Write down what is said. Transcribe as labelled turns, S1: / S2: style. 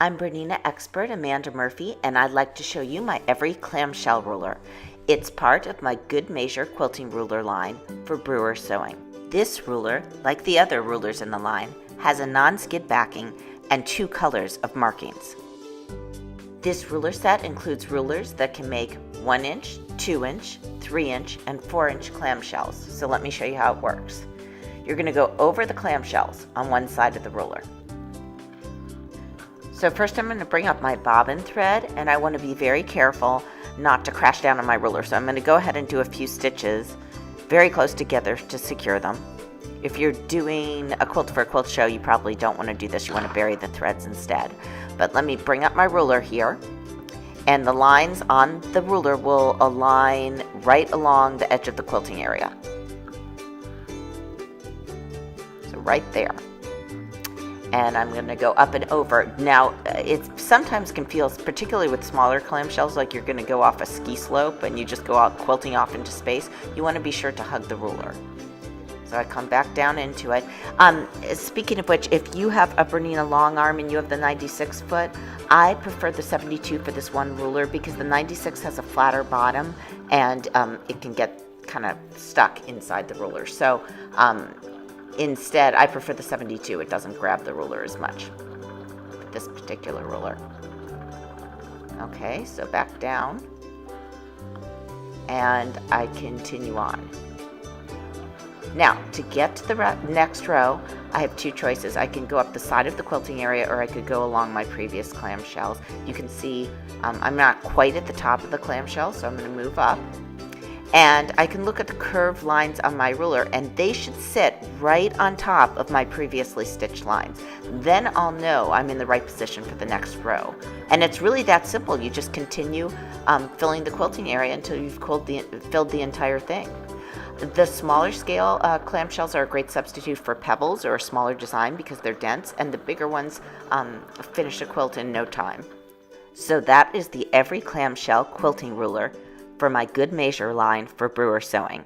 S1: I'm Bernina expert Amanda Murphy, and I'd like to show you my Every Clamshell ruler. It's part of my Good Measure quilting ruler line for Brewer sewing. This ruler, like the other rulers in the line, has a non-skid backing and 2 colors of markings. This ruler set includes rulers that can make 1 inch, 2 inch, 3 inch, and 4 inch clamshells. So let me show you how it works. You're going to go over the clamshells on one side of the ruler. So first I'm going to bring up my bobbin thread, and I want to be very careful not to crash down on my ruler. So I'm going to go ahead and do a few stitches very close together to secure them. If you're doing a quilt for a quilt show, you probably don't want to do this. You want to bury the threads instead. But let me bring up my ruler here, and the lines on the ruler will align right along the edge of the quilting area. So right there. And I'm going to go up and over. Now, it sometimes can feel, particularly with smaller clamshells, like you're going to go off a ski slope and you just go out quilting off into space. You want to be sure to hug the ruler. So I come back down into it. Speaking of which, if you have a Bernina long arm and you have the 96 foot, I prefer the 72 for this one ruler because the 96 has a flatter bottom and it can get kind of stuck inside the ruler. So instead, I prefer the 72. It doesn't grab the ruler as much, this particular ruler. Okay, so back down, and I continue on. Now, to get to the next row, I have 2 choices. I can go up the side of the quilting area, or I could go along my previous clamshells. You can see I'm not quite at the top of the clamshell, so I'm going to move up. And I can look at the curved lines on my ruler, and they should sit right on top of my previously stitched lines. Then I'll know I'm in the right position for the next row. And it's really that simple. You just continue filling the quilting area until you've filled the entire thing. The smaller scale clamshells are a great substitute for pebbles or a smaller design because they're dense, and the bigger ones finish a quilt in no time. So that is the Every Clamshell quilting ruler for my Good Measure line for Brewer sewing.